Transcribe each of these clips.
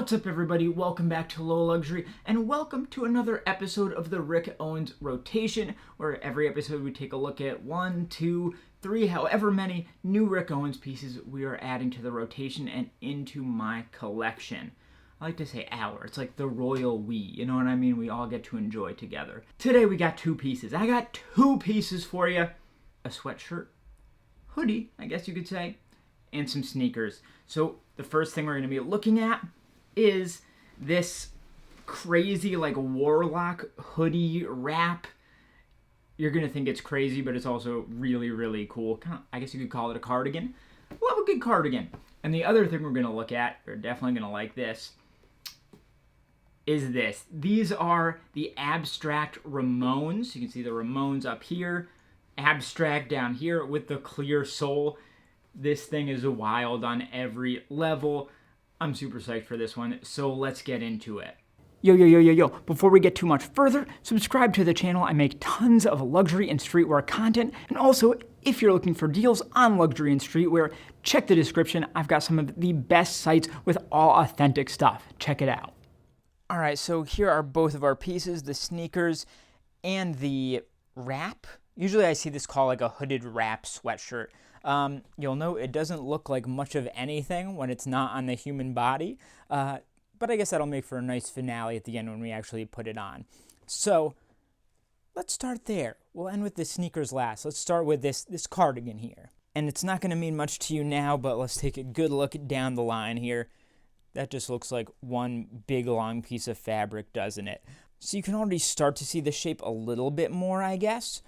What's up, everybody? Welcome back to Low Luxury, and welcome to another episode of the Rick Owens Rotation, where every episode we take a look at 1, 2, 3, however many new Rick Owens pieces we are adding to the rotation and into my collection. I like to say our. It's like the royal we, you know what I mean? We all get to enjoy together. Today we got two pieces. I got two pieces for you. A sweatshirt, hoodie, I guess you could say, and some sneakers. So the first thing we're going to be looking at is this crazy like warlock hoodie wrap. You're going to think it's crazy, but it's also really, really cool. I guess you could call it a cardigan. Love a good cardigan. And the other thing we're going to look at, you're definitely going to like this, is this. These are the Abstract Ramones. You can see the Ramones up here, Abstract down here with the clear sole. This thing is wild on every level. I'm super psyched for this one, so let's get into it. Yo. Before we get too much further, subscribe to the channel. I make tons of luxury and streetwear content. And also, if you're looking for deals on luxury and streetwear, check the description. I've got some of the best sites with all authentic stuff. Check it out. All right, so here are both of our pieces, the sneakers and the wrap. Usually I see this called like a hooded wrap sweatshirt. You'll note it doesn't look like much of anything when it's not on the human body, but I guess that'll make for a nice finale at the end when we actually put it on. So let's start there. We'll end with the sneakers last. Let's start with this cardigan here. And it's not going to mean much to you now, but let's take a good look down the line here. That just looks like one big long piece of fabric, doesn't it? So you can already start to see the shape a little bit more, I guess.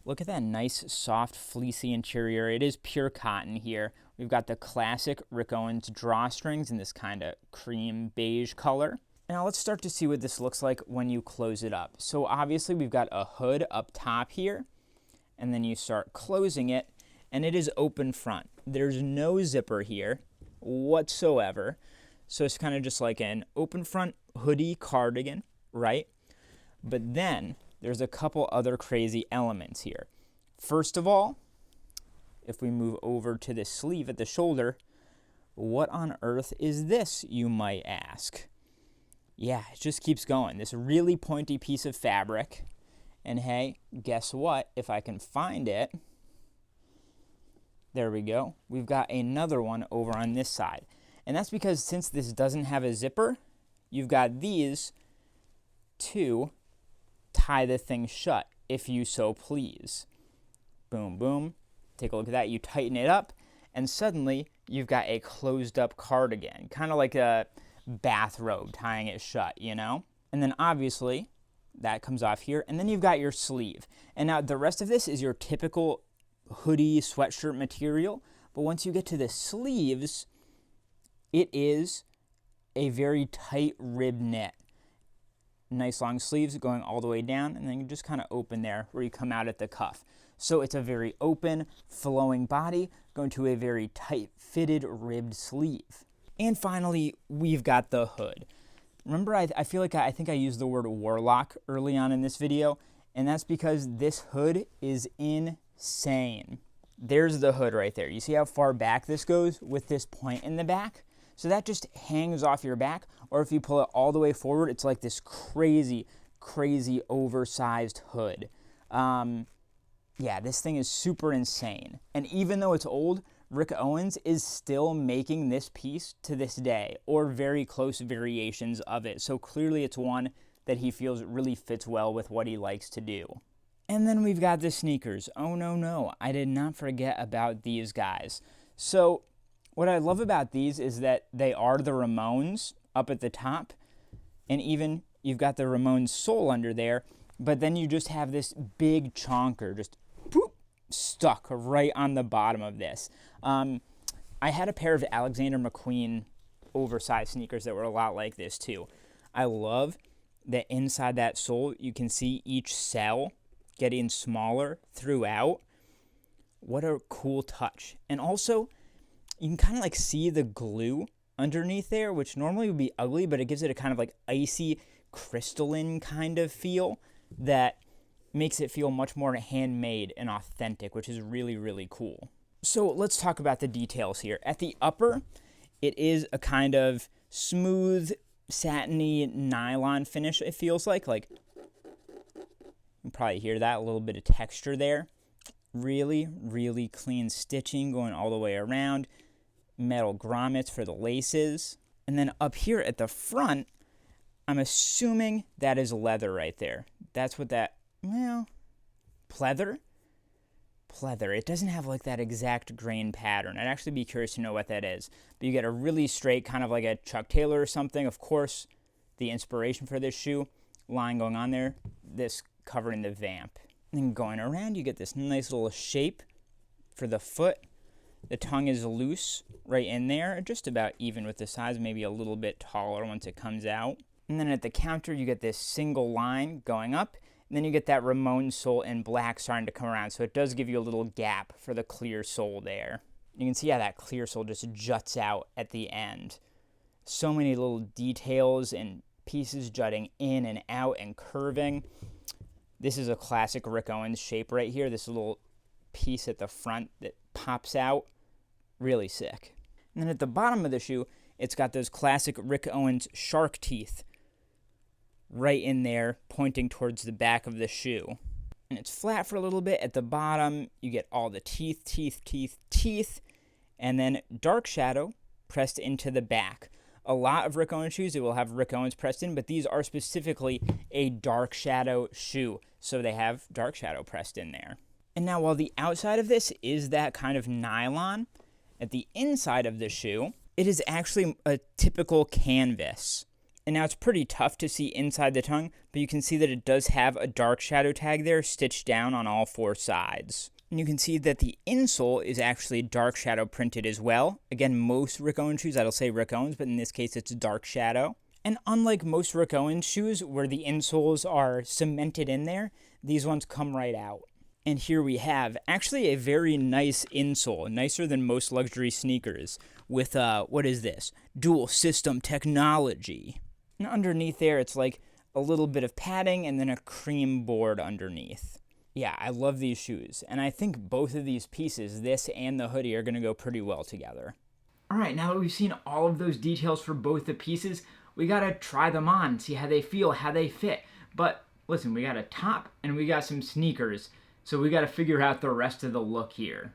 Look at that nice, soft, fleecy interior. It is pure cotton here. We've got the classic Rick Owens drawstrings in this kind of cream beige color. Now let's start to see what this looks like when you close it up. So obviously we've got a hood up top here, and then you start closing it, and it is open front. There's no zipper here whatsoever. So it's kind of just like an open front hoodie cardigan, right? But then there's a couple other crazy elements here. First of all, if we move over to the sleeve at the shoulder, what on earth is this, you might ask? Yeah, it just keeps going. This really pointy piece of fabric. And hey, guess what? If I can find it, there we go. We've got another one over on this side. And that's because since this doesn't have a zipper, you've got these to tie the thing shut, if you so please. Boom, boom. Take a look at that. You tighten it up, and suddenly you've got a closed-up cardigan, kind of like a bathrobe tying it shut, you know? And then obviously, that comes off here, and then you've got your sleeve. And now the rest of this is your typical hoodie sweatshirt material, but once you get to the sleeves, it is a very tight rib knit. Nice long sleeves going all the way down, and then you just kind of open there where you come out at the cuff. So it's a very open, flowing body going to a very tight fitted ribbed sleeve. And finally, we've got the hood. Remember, I think I used the word warlock early on in this video, and that's because this hood is insane. There's the hood right there. You see how far back this goes with this point in the back? So that just hangs off your back, or if you pull it all the way forward, it's like this crazy, crazy oversized hood. Yeah, this thing is super insane. And even though it's old, Rick Owens is still making this piece to this day, or very close variations of it. So clearly it's one that he feels really fits well with what he likes to do. And then we've got the sneakers. Oh no, I did not forget about these guys. So what I love about these is that they are the Ramones up at the top, and even you've got the Ramones sole under there, but then you just have this big chonker just poop, stuck right on the bottom of this. I had a pair of Alexander McQueen oversized sneakers that were a lot like this too. I love that inside that sole you can see each cell getting smaller throughout. What a cool touch. And also, you can kind of like see the glue underneath there, which normally would be ugly, but it gives it a kind of like icy, crystalline kind of feel that makes it feel much more handmade and authentic, which is really, really cool. So let's talk about the details here. At the upper, It is a kind of smooth, satiny nylon finish, it feels like. You can probably hear that, a little bit of texture there. Really, really clean stitching going all the way around. Metal grommets for the laces. And then up here at the front, I'm assuming that is leather right there. That's what that, pleather? Pleather. It doesn't have like that exact grain pattern. I'd actually be curious to know what that is. But you get a really straight, kind of like a Chuck Taylor or something. Of course, the inspiration for this shoe, line going on there, this covering the vamp. And then going around, you get this nice little shape for the foot. The tongue is loose right in there, just about even with the size, maybe a little bit taller once it comes out. And then at the counter, you get this single line going up, and then you get that Ramon sole in black starting to come around, so it does give you a little gap for the clear sole there. You can see how that clear sole just juts out at the end. So many little details and pieces jutting in and out and curving. This is a classic Rick Owens shape right here, this little piece at the front that pops out. Really sick. And then at the bottom of the shoe, it's got those classic Rick Owens shark teeth right in there, pointing towards the back of the shoe. And it's flat for a little bit. At the bottom, you get all the teeth, and then dark shadow pressed into the back. A lot of Rick Owens shoes, it will have Rick Owens pressed in, but these are specifically a dark shadow shoe, so they have dark shadow pressed in there. And now while the outside of this is that kind of nylon, at the inside of the shoe, it is actually a typical canvas. And now it's pretty tough to see inside the tongue, but you can see that it does have a dark shadow tag there stitched down on all four sides. And you can see that the insole is actually dark shadow printed as well. Again, most Rick Owens shoes, that'll say Rick Owens, but in this case it's dark shadow. And unlike most Rick Owens shoes where the insoles are cemented in there, these ones come right out. And here we have actually a very nice insole, nicer than most luxury sneakers, with, what is this? Dual system technology. And underneath there, it's like a little bit of padding and then a cream board underneath. Yeah, I love these shoes. And I think both of these pieces, this and the hoodie, are going to go pretty well together. All right, now that we've seen all of those details for both the pieces, we got to try them on, see how they feel, how they fit. But listen, we got a top and we got some sneakers. So we got to figure out the rest of the look here.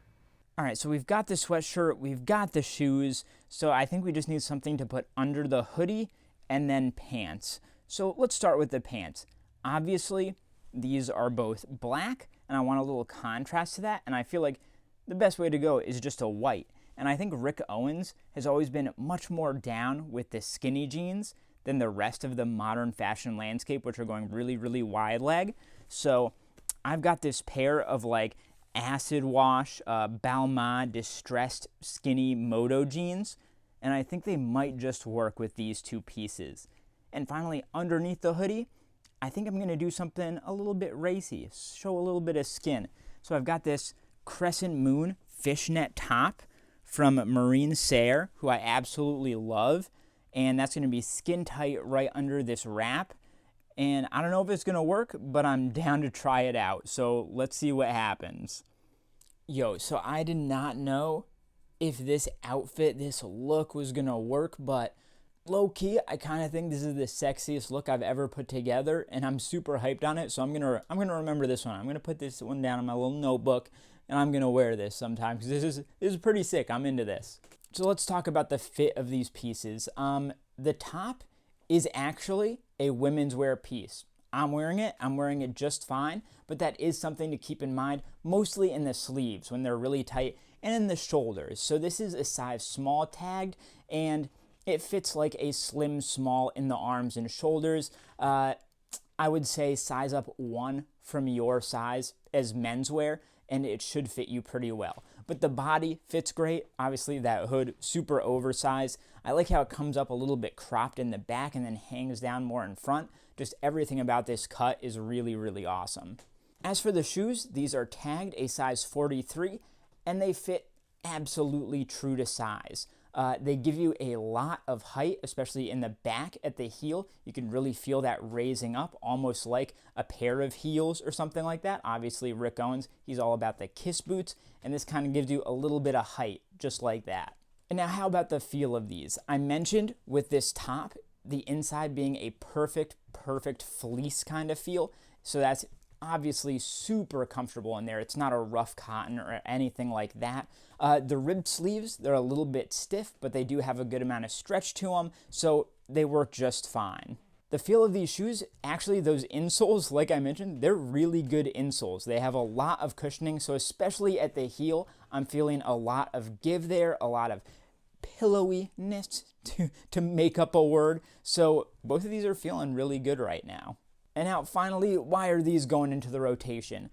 All right, so we've got the sweatshirt, we've got the shoes, so I think we just need something to put under the hoodie and then pants. So let's start with the pants. Obviously, these are both black, and I want a little contrast to that, and I feel like the best way to go is just a white. And I think Rick Owens has always been much more down with the skinny jeans than the rest of the modern fashion landscape, which are going really, really wide leg. So I've got this pair of like acid wash, Balmain distressed skinny moto jeans, and I think they might just work with these two pieces. And finally, underneath the hoodie, I think I'm going to do something a little bit racy, show a little bit of skin. So I've got this Crescent Moon fishnet top from Marine Serre, who I absolutely love, and that's going to be skin tight right under this wrap. And I don't know if it's going to work, but I'm down to try it out. So let's see what happens. Yo, so I did not know if this outfit, this look was going to work, but low-key, I kind of think this is the sexiest look I've ever put together, and I'm super hyped on it, so I'm gonna remember this one. I'm going to put this one down in my little notebook, and I'm going to wear this sometime, because this is pretty sick. I'm into this. So let's talk about the fit of these pieces. The top is actually a women's wear piece. I'm wearing it just fine, but that is something to keep in mind, mostly in the sleeves when they're really tight, and in the shoulders. So this is a size small tagged, and it fits like a slim small in the arms and shoulders. I would say size up 1 from your size as menswear, and it should fit you pretty well. But the body fits great. Obviously that hood, super oversized. I like how it comes up a little bit cropped in the back and then hangs down more in front. Just everything about this cut is really, really awesome. As for the shoes, these are tagged a size 43, and they fit absolutely true to size. They give you a lot of height, especially in the back at the heel. You can really feel that raising up, almost like a pair of heels or something like that. Obviously, Rick Owens, he's all about the kiss boots, and this kind of gives you a little bit of height, just like that. And now how about the feel of these? I mentioned with this top, the inside being a perfect fleece kind of feel. So that's obviously super comfortable in there. It's not a rough cotton or anything like that. The ribbed sleeves, they're a little bit stiff, but they do have a good amount of stretch to them, so they work just fine. The feel of these shoes, actually those insoles, like I mentioned, they're really good insoles. They have a lot of cushioning, so especially at the heel, I'm feeling a lot of give there, a lot of pillowiness, to make up a word. So both of these are feeling really good right now. And now finally, why are these going into the rotation?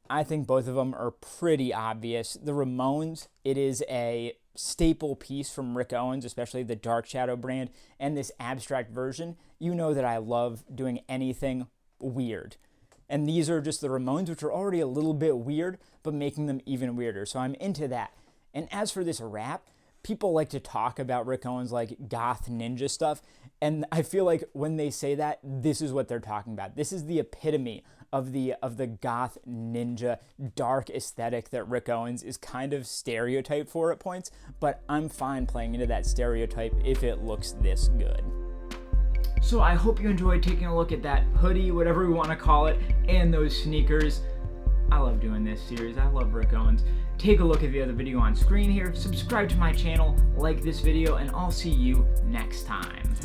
I think both of them are pretty obvious. The Ramones, it is a staple piece from Rick Owens, especially the Dark Shadow brand, and this abstract version. You know that I love doing anything weird. And these are just the Ramones, which are already a little bit weird, but making them even weirder. So I'm into that. And as for this wrap, people like to talk about Rick Owens like goth ninja stuff, and I feel like when they say that, this is what they're talking about. This is the epitome of the goth ninja dark aesthetic that Rick Owens is kind of stereotyped for at points, but I'm fine playing into that stereotype if it looks this good. So I hope you enjoyed taking a look at that hoodie, whatever we want to call it, and those sneakers. I love doing this series. I love Rick Owens. Take a look at the other video on screen here, subscribe to my channel, like this video, and I'll see you next time.